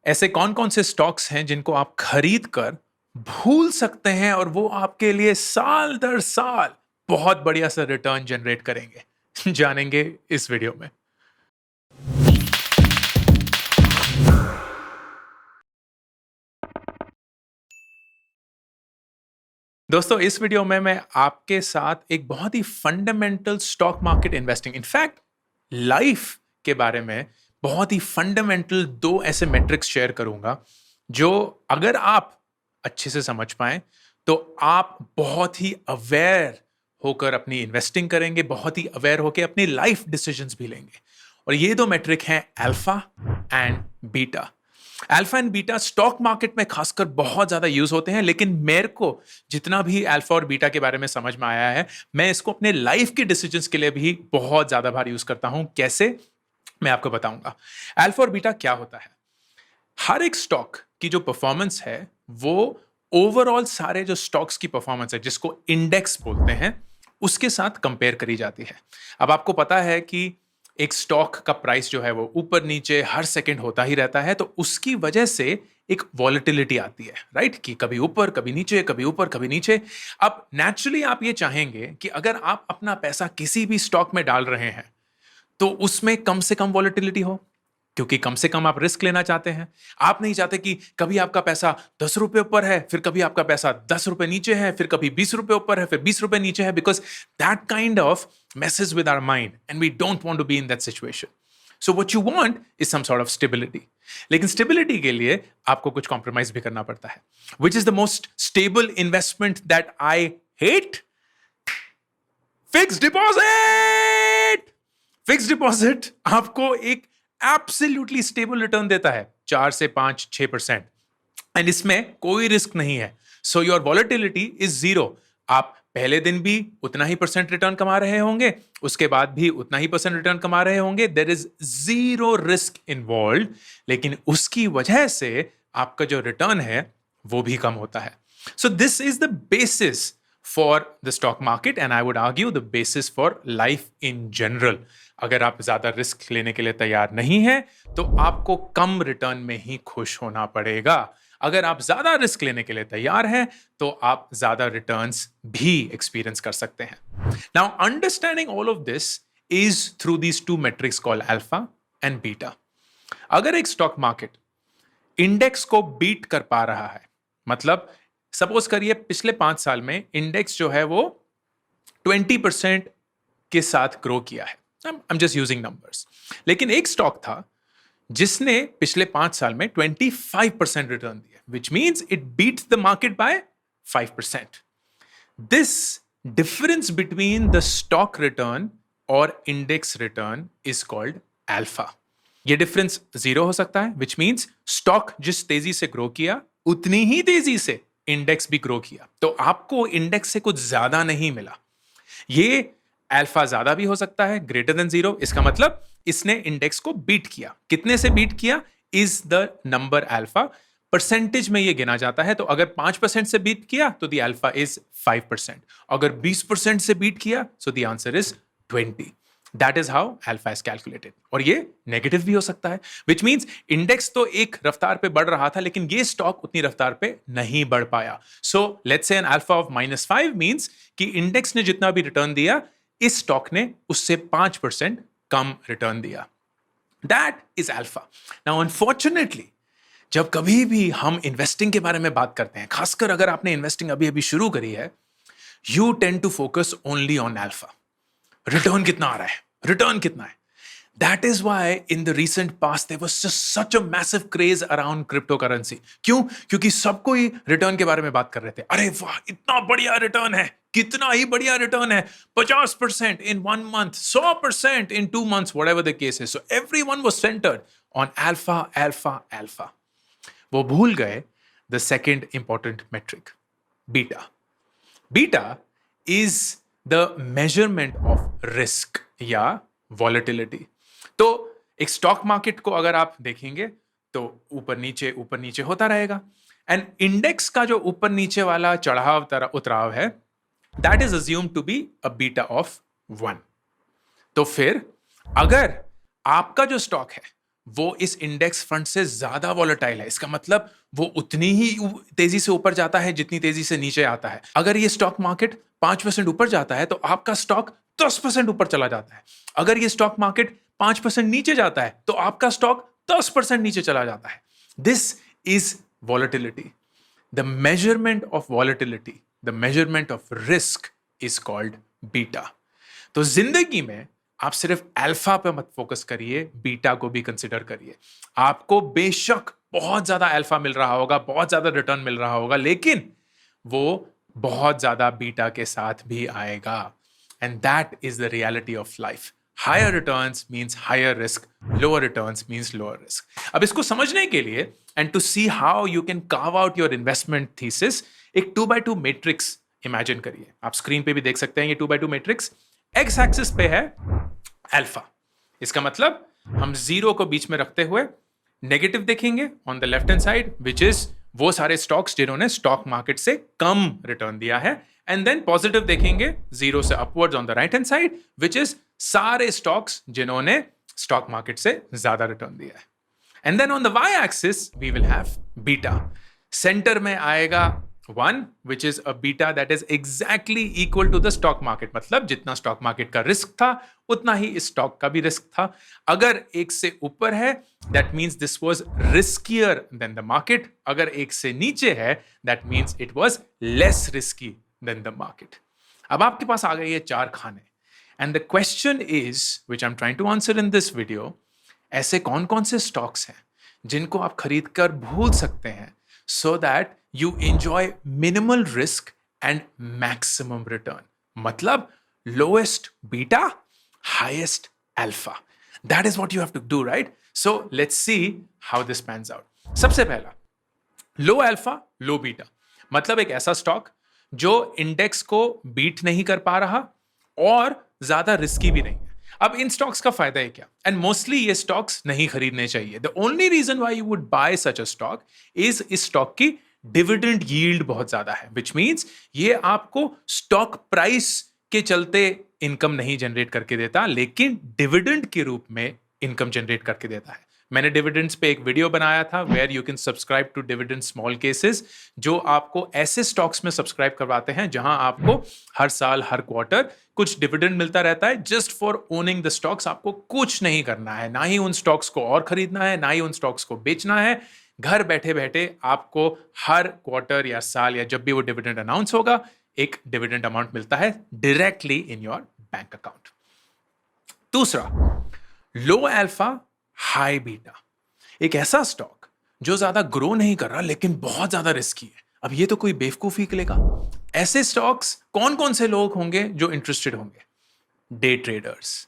ऐसे कौन कौन से स्टॉक्स हैं जिनको आप खरीद कर भूल सकते हैं और वो आपके लिए साल दर साल बहुत बढ़िया सा रिटर्न जनरेट करेंगे? जानेंगे इस वीडियो में। दोस्तों, इस वीडियो में मैं आपके साथ एक बहुत ही fundamental stock market investing, in fact life के बारे में बहुत ही फंडामेंटल दो ऐसे मेट्रिक्स शेयर करूंगा जो अगर आप अच्छे से समझ पाए तो आप बहुत ही अवेयर होकर अपनी इन्वेस्टिंग करेंगे, बहुत ही अवेयर होकर अपनी लाइफ डिसीजंस भी लेंगे। और ये दो मेट्रिक हैं alpha and beta. Alpha and beta stock market में खासकर बहुत ज्यादा यूज होते हैं, लेकिन मेरे को जितना भी अल्फा और बीटा के बारे में समझ में आया है, मैं इसको अपने लाइफ के डिसीजंस के लिए भी बहुत ज्यादा बार यूज करता हूं। कैसे, मैं आपको बताऊंगा। अल्फा और बीटा क्या होता है? हर एक स्टॉक की जो परफॉर्मेंस है वो ओवरऑल सारे जो स्टॉक्स की परफॉर्मेंस है, जिसको इंडेक्स बोलते हैं, उसके साथ कंपेयर करी जाती है। अब आपको पता है कि एक स्टॉक का प्राइस जो है वो ऊपर नीचे हर सेकंड होता ही रहता है, तो उसकी वजह से एक वॉलेटिलिटी आती है, राइट? कि कभी ऊपर कभी नीचे, कभी ऊपर कभी नीचे। अब नेचुरली आप ये चाहेंगे कि अगर आप अपना पैसा किसी भी स्टॉक में डाल रहे हैं तो उसमें कम से कम वॉलेटिलिटी हो, क्योंकि कम से कम आप रिस्क लेना चाहते हैं। आप नहीं चाहते कि कभी आपका पैसा 10 रुपए ऊपर है, फिर कभी आपका पैसा 10 रुपए नीचे है, फिर कभी 20 रुपए ऊपर है, फिर 20 रुपए नीचे है, because that kind of messes with our mind and we don't want to be in that situation. So what you want is some sort of stability. लेकिन stability के लिए आपको कुछ compromise भी करना पड़ता है. Which is the most stable investment that I hate? Fixed deposit! Fixed deposit आपको एक absolutely stable return देता है, 4 से 5, 6%. एंड इसमें कोई रिस्क नहीं है. So your volatility is zero. आप पहले दिन भी उतना ही परसेंट रिटर्न कमा रहे होंगे, उसके बाद भी उतना ही परसेंट रिटर्न कमा रहे होंगे. There is zero risk involve, लेकिन उसकी वजह से आपका जो रिटर्न है वो भी कम होता है. सो this is the basis for the stock market and I would argue the basis for life in general. अगर आप ज्यादा रिस्क लेने के लिए तैयार नहीं हैं तो आपको कम रिटर्न में ही खुश होना पड़ेगा. अगर आप ज्यादा रिस्क लेने के लिए तैयार हैं तो आप ज्यादा रिटर्न्स भी एक्सपीरियंस कर सकते हैं. Now understanding all of this is through these two matrix called alpha and beta. अगर एक स्टॉक मार्केट इंडेक्स को बीट कर पा रहा है, मतलब सपोज करिए पिछले 5 साल में इंडेक्स जो है वो 20% के साथ ग्रो किया है. I am just using numbers. लेकिन एक स्टॉक था जिसने पिछले 5 साल में 25% रिटर्न दिया, which means it beats the market by 5%. This difference between the stock return और index return is called alpha. ये डिफरेंस 0 हो सकता है, which means स्टॉक जिस तेजी से ग्रो किया उतनी ही तेजी से इंडेक्स भी ग्रो किया, तो आपको इंडेक्स से कुछ ज्यादा नहीं मिला. ये अल्फा ज्यादा भी हो सकता है, ग्रेटर देन 0. इसका मतलब इसने इंडेक्स को बीट किया. कितने से बीट किया? Is the number alpha. Percentage में ये गिना जाता है, तो अगर 5% से बीट किया तो द अल्फा इज 5%. अगर 20% से बीट किया so the answer is 20. That is how alpha is calculated. और ये नेगेटिव भी हो सकता है, विच मीन्स इंडेक्स तो एक रफ्तार पे बढ़ रहा था लेकिन ये स्टॉक उतनी रफ्तार पे नहीं बढ़ पाया. So let's say an alpha of -5 means कि इंडेक्स ने जितना भी रिटर्न दिया, इस स्टॉक ने उससे 5% कम रिटर्न दिया. That is alpha. Now unfortunately जब कभी भी हम इन्वेस्टिंग के बारे में बात करते हैं, खासकर अगर आपने इन्वेस्टिंग अभी अभी शुरू करी है, you tend to focus only on alpha. Return कितना आ रहा है, रिटर्न कितना है. That is why in the recent past there was just such a massive craze around cryptocurrency. क्यों? क्योंकि सबको ही रिटर्न के बारे में बात कर रहे थे. अरे वाह, इतना बढ़िया रिटर्न है, कितना ही बढ़िया रिटर्न है, 50% in 1 month, 100% in 2 months, whatever the case is. So everyone was centered on alpha, alpha, alpha. वो भूल गए the second important metric, beta. Beta is the measurement of risk या volatility. तो एक स्टॉक मार्केट को अगर आप देखेंगे तो ऊपर नीचे होता रहेगा. एंड इंडेक्स का जो ऊपर नीचे वाला चढ़ाव उतराव है, that is assumed to be a beta of 1. तो फिर अगर आपका जो स्टॉक है वो इस इंडेक्स फंड से ज्यादा वॉलेटाइल है। इसका मतलब वो उतनी ही तेजी से ऊपर जाता है जितनी तेजी से नीचे आता है। अगर ये स्टॉक मार्केट 5% ऊपर जाता है तो आपका स्टॉक 10% ऊपर चला जाता है। अगर ये स्टॉक मार्केट 5% नीचे जाता है तो आपका स्टॉक 10% नीचे चला जाता है। This is volatility. The measurement of volatility, the measurement of risk is called beta. तो जिंदगी में आप सिर्फ अल्फा पे मत फोकस करिए, बीटा को भी कंसिडर करिए। आपको बेशक बहुत ज्यादा अल्फा मिल रहा होगा, बहुत ज्यादा रिटर्न मिल रहा होगा, लेकिन वो बहुत ज्यादा बीटा के साथ भी आएगा। And that is the reality of life. Higher returns means higher risk, lower returns means lower risk. अब इसको समझने के लिए and to see how you can carve out your investment thesis, एक 2x2 मैट्रिक्स इमेजिन करिए। आप screen पे भी देख सकते हैं ये 2x2 मैट्रिक्स। एक्स एक्सिस पे है अल्फा। इसका मतलब हम जीरो को बीच में रखते हुए नेगेटिव देखेंगे on the left hand side, which is वो सारे स्टॉक्स जिन्होंने स्टॉक मार्केट से कम रिटर्न दिया है, एंड देन पॉजिटिव देखेंगे जीरो से upwards on the right hand side, which is सारे स्टॉक्स जिन्होंने स्टॉक मार्केट से ज्यादा रिटर्न दिया है। And then on the Y axis we will have beta. Centre में आएगा 1, which is a beta that is exactly equal to the stock market। मतलब जितना स्टॉक मार्केट का रिस्क था उतना ही इस स्टॉक का भी रिस्क था। अगर एक से ऊपर है that means this was riskier than the market। अगर एक से नीचे है that means it was less risky than the market। अब आपके पास आ गए ये 4 खाने। And the question is, which I'm trying to answer in this video, ऐसे कौन कौन से स्टॉक्स हैं जिनको आप खरीद कर भूल सकते हैं so that you enjoy minimal risk and maximum return। मतलब lowest beta, highest alpha। That is what you have to do, right? So let's see how this pans out। सबसे पहला, low alpha, low beta। मतलब एक ऐसा stock जो index को beat नहीं कर पा रहा और ज्यादा रिस्की भी नहीं है। अब इन स्टॉक्स का फायदा है क्या? एंड मोस्टली ये स्टॉक्स नहीं खरीदने चाहिए। The only reason why you would buy such a stock is इस स्टॉक की डिविडेंड यील्ड बहुत ज्यादा है, विच मीन्स ये आपको स्टॉक प्राइस के चलते इनकम नहीं जनरेट करके देता, लेकिन डिविडेंड के रूप में इनकम जनरेट करके देता है। मैंने डिविडेंड्स पे एक वीडियो बनाया था where you can subscribe to dividend small cases, जो आपको ऐसे स्टॉक्स में सब्सक्राइब करवाते हैं जहां आपको हर साल हर क्वार्टर कुछ डिविडेंड मिलता रहता है just for owning the stocks. आपको कुछ नहीं करना है, ना ही उन स्टॉक्स को और खरीदना है, ना ही उन स्टॉक्स को बेचना है। घर बैठे बैठे आपको हर क्वार्टर या साल या जब भी वो डिविडेंड अनाउंस होगा एक डिविडेंड अमाउंट मिलता है directly in your bank account. दूसरा, लो अल्फा हाई बीटा। एक ऐसा स्टॉक जो ज्यादा ग्रो नहीं कर रहा लेकिन बहुत ज्यादा रिस्की है। अब ये तो कोई बेवकूफी निकलेगा। ऐसे स्टॉक्स कौन कौन से लोग होंगे जो इंटरेस्टेड होंगे? Day traders.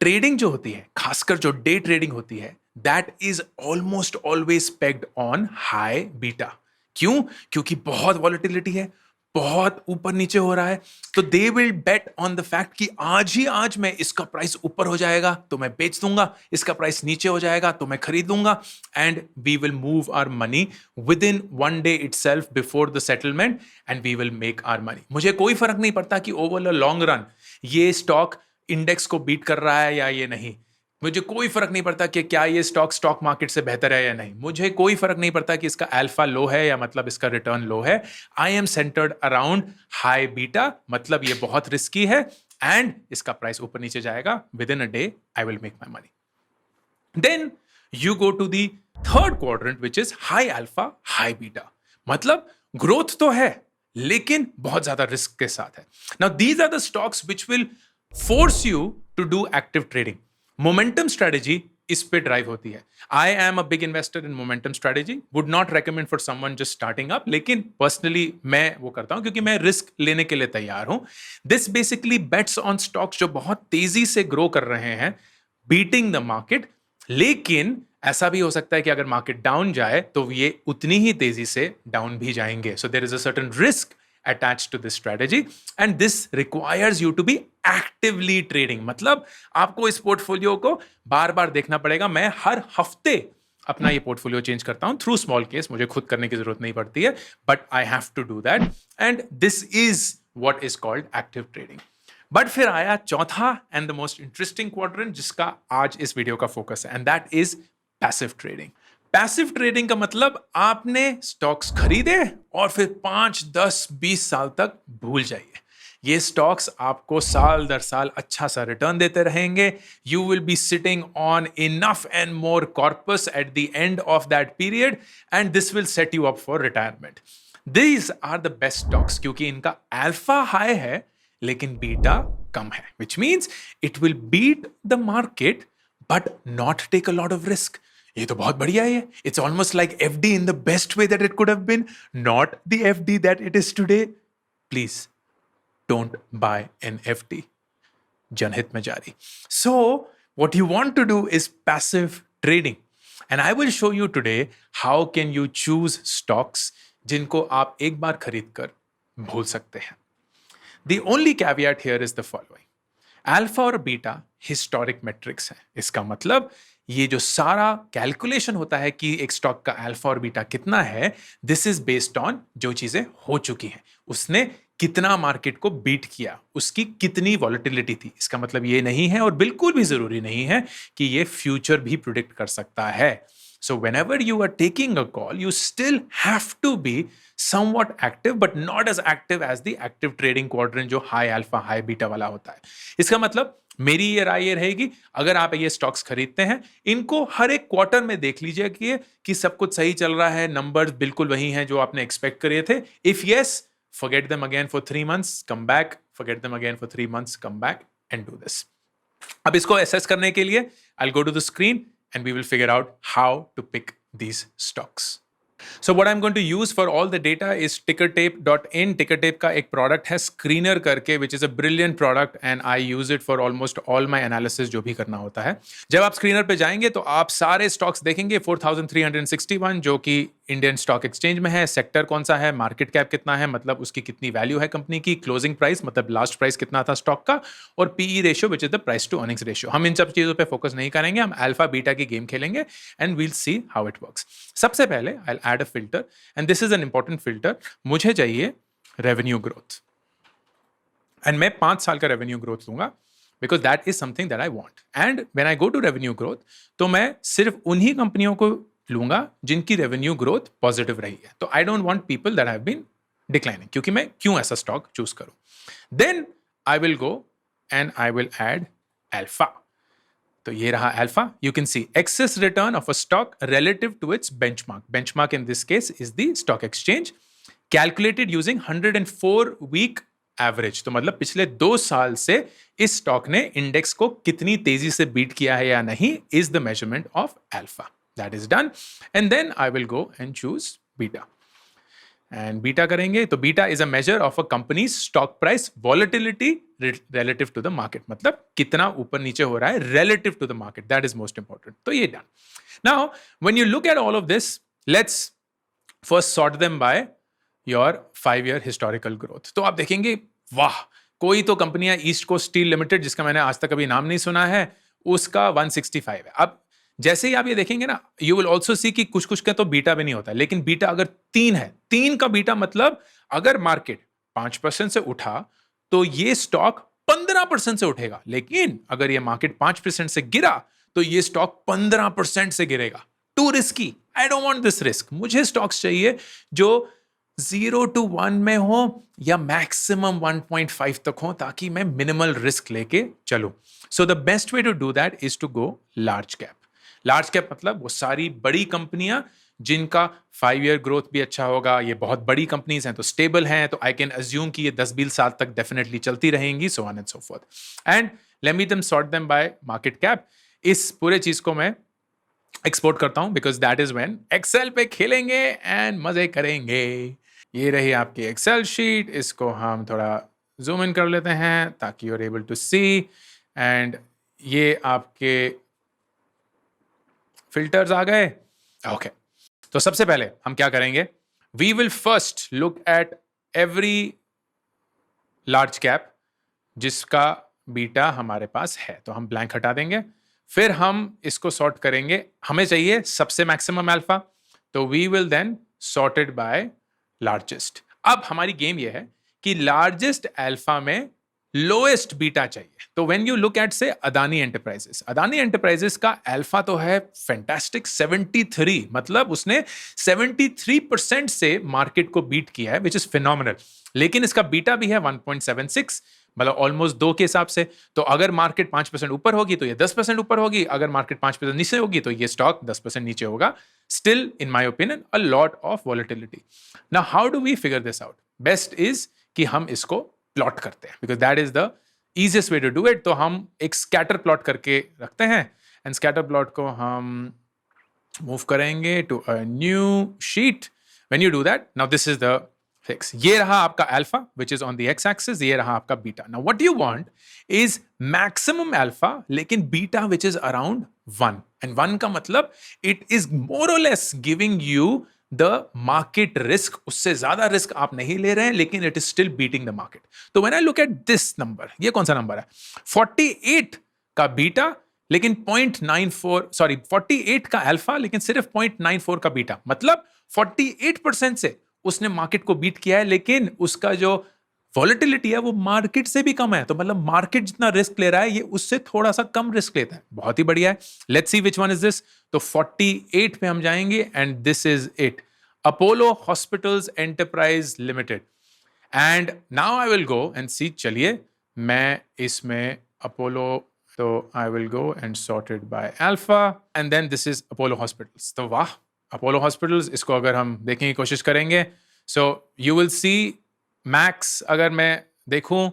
ट्रेडिंग जो होती है, खासकर जो डे ट्रेडिंग होती है, that is almost always pegged on high beta. क्यों? क्योंकि बहुत वॉलेटिलिटी है, बहुत ऊपर नीचे हो रहा है, तो they will bet on the fact कि आज ही आज में इसका प्राइस ऊपर हो जाएगा तो मैं बेच दूंगा, इसका प्राइस नीचे हो जाएगा तो मैं खरीद लूंगा, and we will move our money within 1 day itself before the settlement and we will make our money. मुझे कोई फर्क नहीं पड़ता कि ओवर द लॉन्ग रन ये स्टॉक इंडेक्स को बीट कर रहा है या ये नहीं। मुझे कोई फर्क नहीं पड़ता कि क्या ये स्टॉक मार्केट से बेहतर है या नहीं। मुझे कोई फर्क नहीं पड़ता कि इसका अल्फा लो है या मतलब इसका रिटर्न लो है। I M centred around high beta, मतलब ये बहुत रिस्की है एंड इसका प्राइस ऊपर नीचे जाएगा। Within a day I will make my money. Then you go to the third quadrant which is high alpha high beta. मतलब growth तो है लेकिन बहुत ज्यादा रिस्क के साथ है। Now these are the stocks which will force you to do active trading. Momentum strategy इस पे ड्राइव होती है। I am a big investor in momentum strategy, would not recommend for someone just starting up, लेकिन personally मैं वो करता हूं क्योंकि मैं रिस्क लेने के लिए तैयार हूं। This basically bets on stocks जो बहुत तेजी से ग्रो कर रहे हैं, बीटिंग द मार्केट। लेकिन ऐसा भी हो सकता है कि अगर मार्केट डाउन जाए तो ये उतनी ही तेजी से डाउन भी जाएंगे। So there is a certain risk attached to this strategy and this requires you to be actively trading। मतलब आपको इस पोर्टफोलियो को बार बार देखना पड़ेगा। मैं हर हफ्ते अपना ये पोर्टफोलियो चेंज करता हूं थ्रू स्मॉल केस, मुझे खुद करने की जरूरत नहीं पड़ती है, but I have to do that and this is what is called active trading. But फिर आया चौथा and the most interesting quadrant जिसका आज इस वीडियो का फोकस है, and that is passive trading. Passive trading का मतलब आपने स्टॉक्स खरीदे और फिर 5, 10, 20 साल तक भूल जाइए। ये स्टॉक्स आपको साल दर साल अच्छा सा रिटर्न देते रहेंगे। You will be sitting on enough and more corpus at the end of that period and this will set you up for retirement. These are the best stocks क्योंकि इनका अल्फा हाई है लेकिन beta कम है, which means it will beat the market but not take a lot of risk. ये तो बहुत बढ़िया है। It's almost like FD in the best way that it could have been, not the FD that it is today. Please don't buy an FD. जनहित में जारी. So what you want to do is passive trading. And I will show you today how can you choose stocks जिनको आप एक बार खरीद कर भूल सकते हैं. The only caveat here is the following. Alpha और बीटा हिस्टोरिक मेट्रिक्स है। इसका मतलब ये जो सारा कैलकुलेशन होता है कि एक स्टॉक का अल्फा और बीटा कितना है, दिस इज बेस्ड ऑन जो चीजें हो चुकी हैं, उसने कितना मार्केट को बीट किया, उसकी कितनी वॉलेटिलिटी थी। इसका मतलब ये नहीं है और बिल्कुल भी जरूरी नहीं है कि ये फ्यूचर भी प्रिडिक्ट कर सकता है। So whenever you are taking a call, you still have to be somewhat active, but not as active as the active trading quadrant जो high alpha, high beta वाला होता है। इसका मतलब मेरी ये राय ये रहेगी, अगर आप ये स्टॉक्स खरीदते हैं, इनको हर एक क्वार्टर में देख लीजिए कि सब कुछ सही चल रहा है, नंबर्स बिल्कुल वही हैं जो आपने एक्सपेक्ट करे थे। If yes, forget them again for 3 months, come back, forget them again for 3 months, come back and do this. अब इसको असेस करने के लिए I'll go to the screen and we will figure out how to pick these stocks. So what I'm going to use for all the data is tickertape.in. tickertape का एक product है screener करके, which is a brilliant product and I use it for almost all my analysis जो भी करना होता है। जब आप screener पे जाएंगे तो आप सारे stocks देखेंगे 4361 जो कि इंडियन स्टॉक एक्सचेंज में है, सेक्टर कौन सा है, मार्केट कैप कितना है मतलब उसकी कितनी वैल्यू है कंपनी की, क्लोजिंग प्राइस मतलब लास्ट प्राइस कितना था स्टॉक का, और PE ratio which is the price to earnings ratio. हम इन सब चीजों पे फोकस नहीं करेंगे, हम अल्फा बीटा की गेम खेलेंगे and we'll see how it works. सबसे पहले I will add a filter and this is an important filter. मुझे चाहिए रेवेन्यू ग्रोथ एंड मैं 5 साल का रेवेन्यू ग्रोथ लूंगा because that is something that I want. And when I go to revenue growth, तो मैं सिर्फ उन्हीं कंपनियों को लूंगा जिनकी रेवेन्यू ग्रोथ पॉजिटिव रही है। तो I don't want people that have been declining, क्योंकि मैं क्यों ऐसा स्टॉक चूज करूं। Then I will go and I will add alpha. तो ये रहा alpha. You can see excess return of a stock relative to its benchmark. Benchmark in this case is the stock exchange, calculated using 104 week average. तो मतलब पिछले 2 साल से इस stock ने इंडेक्स को कितनी तेजी से बीट किया है या नहीं, is the measurement of alpha. That is done. And then I will go and choose beta. And beta करेंगे तो beta is a measure of a company's stock price volatility relative to the market. मतलब कितना ऊपर नीचे हो रहा है relative to the market. That is most important. तो ये done. Now, when you look at all of this, let's first sort them by your 5-year historical growth. तो आप देखेंगे, वाह, कोई तो कंपनियां ईस्ट कोस्ट स्टील लिमिटेड जिसका मैंने आज तक कभी नाम नहीं सुना है, उसका 165 है। अब जैसे ही आप ये देखेंगे ना, यू विल ऑल्सो सी कि कुछ का तो बीटा भी नहीं होता, लेकिन बीटा अगर 3 है, 3 का बीटा मतलब अगर मार्केट 5% से उठा तो ये स्टॉक 15% से उठेगा, लेकिन अगर ये मार्केट 5% से गिरा तो ये स्टॉक 15% से गिरेगा। To risky, I don't want this risk. मुझे स्टॉक्स चाहिए जो 0 to 1 में हो या मैक्सिमम 1.5 तक हो, ताकि मैं मिनिमल रिस्क लेके चलूं। So the best way to do that is to go large cap. Large cap मतलब वो सारी बड़ी कंपनियां जिनका 5-year ग्रोथ भी अच्छा होगा, ये बहुत बड़ी कंपनीज हैं तो स्टेबल हैं, तो आई कैन अज्यूम कि ये 10-20 साल तक डेफिनेटली चलती रहेंगी, so on and so forth. And let me them sort them by market cap. इस पूरे चीज को मैं एक्सपोर्ट करता हूं because that is when Excel पे खेलेंगे एंड मजे करेंगे। ये रही आपकी एक्सेल शीट, इसको हम थोड़ा जूम इन कर लेते हैं ताकि you are able to see. And ये आपके फिल्टर्स आ गए। ओके, तो सबसे पहले हम क्या करेंगे, we will first look at every large cap जिसका बीटा हमारे पास है, तो हम ब्लैंक हटा देंगे। फिर हम इसको सॉर्ट करेंगे, हमें चाहिए सबसे मैक्सिमम अल्फा, तो we will then sorted by largest. अब हमारी गेम ये है कि लार्जेस्ट अल्फा में लोएस्ट बीटा चाहिए। तो व्हेन यू लुक एट से अदानी एंटरप्राइजेस का अल्फा तो है फैंटास्टिक 73, मतलब उसने 73% से मार्केट को बीट किया है, विच इज फिनोमिनल। लेकिन इसका बीटा भी है 1.76, मतलब ऑलमोस्ट 2 के हिसाब से। तो अगर मार्केट 5% ऊपर होगी तो ये 10% ऊपर होगी, अगर मार्केट 5% नीचे होगी तो ये स्टॉक 10% नीचे होगा। Still in my opinion a lot of volatility. Now how do we figure this out? Best is कि हम इसको प्लॉट करते हैं, because that is the easiest way to do it. तो हम एक स्कैटर प्लॉट करके रखते हैं, एंड स्कैटर प्लॉट को हम मूव करेंगे to a new sheet. When you do that, now this is the fix. ये रहा आपका alpha which is on the X axis, ये रहा आपका beta. Now what you want is maximum alpha लेकिन beta which is around 1, and 1 का मतलब it is more or less giving you the market risk. उससे ज्यादा रिस्क आप नहीं ले रहे हैं, लेकिन it is still beating the market. तो when I look at this number, ये कौन सा नंबर है? 48 का बीटा लेकिन 0.94, सॉरी 48 का अल्फा लेकिन सिर्फ 0.94 का बीटा, मतलब 48% से उसने मार्केट को बीट किया है, लेकिन उसका जो वॉलेटिलिटी है वो मार्केट से भी कम है। तो मतलब मार्केट जितना रिस्क ले रहा है, ये उससे थोड़ा सा कम रिस्क लेता है। बहुत ही बढ़िया है। Let's see which one is this. तो 48 पे हम जाएंगे, and this is it, Apollo hospitals enterprise limited. And now I will go and see, चलिए मैं इसमें अपोलो, तो I will go and sorted by alpha, and then this is Apollo hospitals. तो वाह, अपोलो हॉस्पिटल्स, इसको अगर हम देखने की कोशिश करेंगे, so you will see max, अगर मैं देखूं,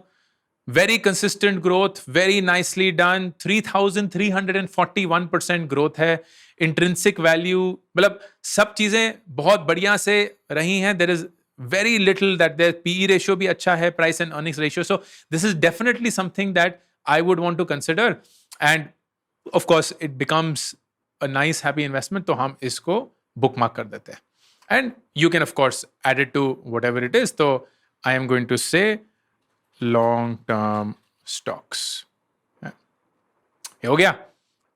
very consistent growth, very nicely done, 3341% growth है। इंट्रिंसिक वैल्यू, मतलब सब चीजें बहुत बढ़िया से रही हैं। There is very little that there, PE ratio भी अच्छा है, price and earnings ratio. So this is definitely something that I would want to consider, and of course it becomes a nice happy investment. तो हम इसको bookmark कर देते हैं, and you can of course add it to whatever it is. तो I am going to say long term stocks. हो गया.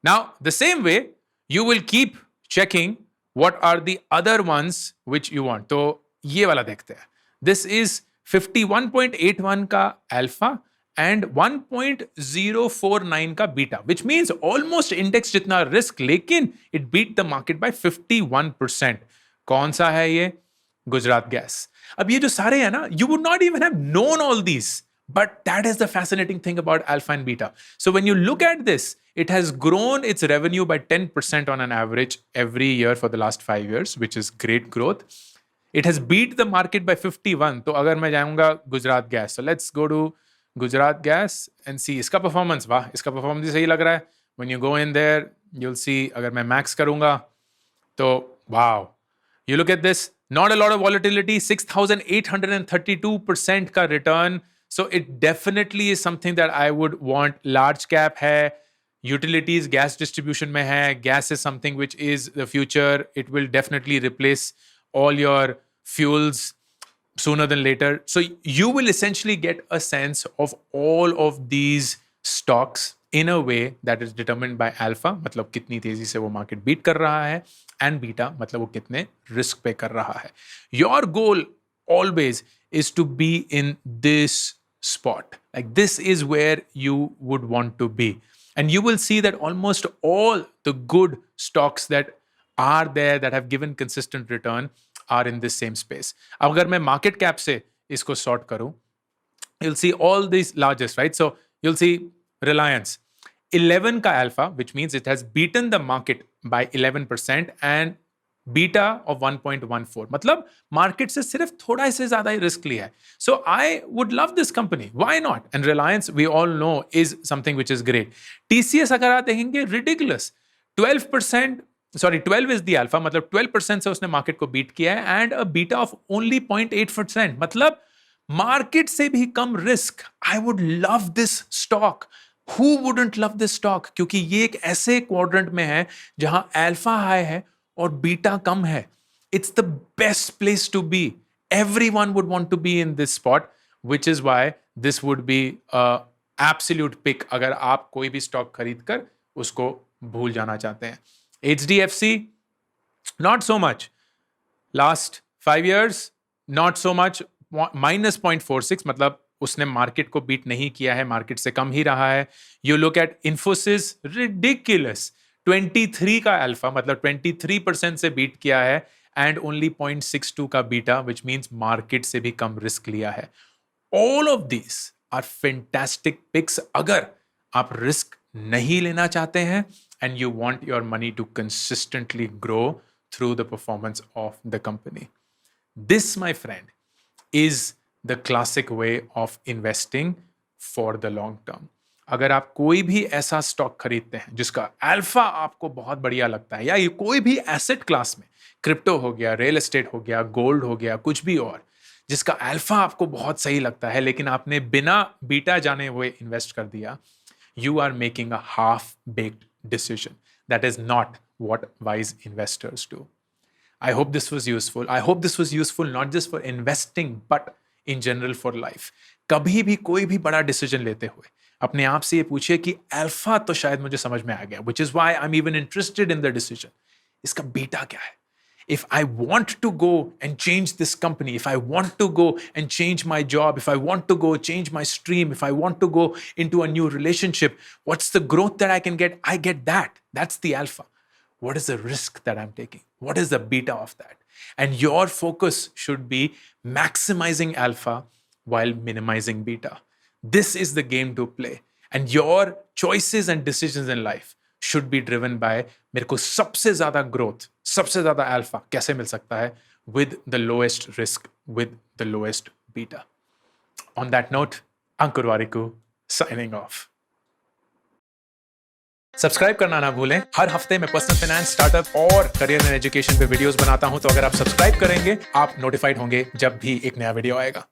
Now the same way you will keep checking what are the other ones which you want. तो ये वाला देखते हैं. This is 51.81 का alpha and 1.049 का beta, which means almost index जितना risk, लेकिन it beat the market by 51%. कौन सा है ये? गुजरात गैस. अब ये जो सारे हैं ना, you would not even have known all these. But that is the fascinating thing about alpha and beta. So when you look at this, it has grown its revenue by 10% on an average every year for the last 5 years, which is great growth. It has beat the market by 51. तो अगर मैं जाऊंगा Gujarat gas, so let's go to Gujarat gas and see इसका performance. वाह, इसका performance सही लग रहा है. When you go in there, you'll see, अगर मैं max करूंगा, तो wow. You look at this, not a lot of volatility, 6,832% का return. So it definitely is something that I would want. Large cap है, utilities, gas distribution में है. Gas is something which is the future. It will definitely replace all your fuels sooner than later. So you will essentially get a sense of all of these stocks in a way that is determined by alpha, मतलब कितनी तेजी से वो market beat कर रहा है, and beta, मतलब वो कितने risk पे कर रहा है. Your goal always is to be in this spot. Like this is where you would want to be. And you will see that almost all the good stocks that are there that have given consistent return are in this same space. अगर मैं market cap से इसको sort करूं, you'll see all these largest, right? So you'll see Reliance, 11 का alpha, which means it has beaten the market by 11% and beta of 1.14, मतलब market से सिर्फ थोड़ा से ज्यादा ही रिस्क लिया है. So I would love this company, why not? And Reliance we all know is something which is great. TCS अगर आप देखेंगे, ridiculous 12%, sorry 12 is the alpha, मतलब 12% से उसने मार्केट को बीट किया है, and a beta of only 0.8%, मतलब मार्केट से भी कम risk. I would love this stock. Who wouldn't love this stock? क्योंकि ये एक ऐसे क्वाड्रेंट में है जहां अल्फा हाई है और बीटा कम है. It's the best place to be. Everyone would want to be in this spot, which is why this would be a absolute pick अगर आप कोई भी स्टॉक खरीद कर उसको भूल जाना चाहते हैं. HDFC, not so much. Last 5 years, not so much. -0.46, मतलब उसने मार्केट को बीट नहीं किया है, मार्केट से कम ही रहा है. You look at Infosys, ridiculous 23 का अल्फा, मतलब 23% से बीट किया है एंड ओनली 0.62 का बीटा, विच मीन्स मार्केट से भी कम रिस्क लिया है. All of these are fantastic picks अगर आप रिस्क नहीं लेना चाहते हैं and you want your money to consistently grow through the performance of the company. This, my friend, is the classic way of investing for the long term. अगर आप कोई भी ऐसा स्टॉक खरीदते हैं जिसका अल्फा आपको बहुत बढ़िया लगता है, या ये कोई भी एसेट क्लास में, क्रिप्टो हो गया, रियल एस्टेट हो गया, गोल्ड हो गया, कुछ भी और, जिसका अल्फा आपको बहुत सही लगता है लेकिन आपने बिना बीटा जाने हुए इन्वेस्ट कर दिया, you are making a half-baked decision. That is not what wise investors do. I hope this was useful. I hope this was useful not just for investing, but in general for life. कभी भी कोई भी बड़ा decision लेते हुए अपने आप से ये पूछिए कि अल्फा तो शायद मुझे समझ में आ गया, which is why I'm even interested in the decision. इसका बीटा क्या है? If I want to go and change this company, if I want to go and change my job, if I want to go change my stream, if I want to go into a new relationship, what's the growth that I can get? I get that. That's the alpha. What is the risk that I'm taking? What is the beta of that? And your focus should be maximizing alpha while minimizing beta. This is the game to play. And your choices and decisions in life should be driven by मेरे को सबसे ज्यादा growth, सबसे ज्यादा alpha कैसे मिल सकता है with the lowest risk, with the lowest beta. On that note, Ankur Warikoo signing off. Subscribe करना ना भूलें. हर हफ्ते मैं पर्सनल फाइनेंस, स्टार्टअप और करियर एंड एजुकेशन पे वीडियोस बनाता हूं, तो अगर आप सब्सक्राइब करेंगे आप नोटिफाइड होंगे जब भी एक नया वीडियो आएगा.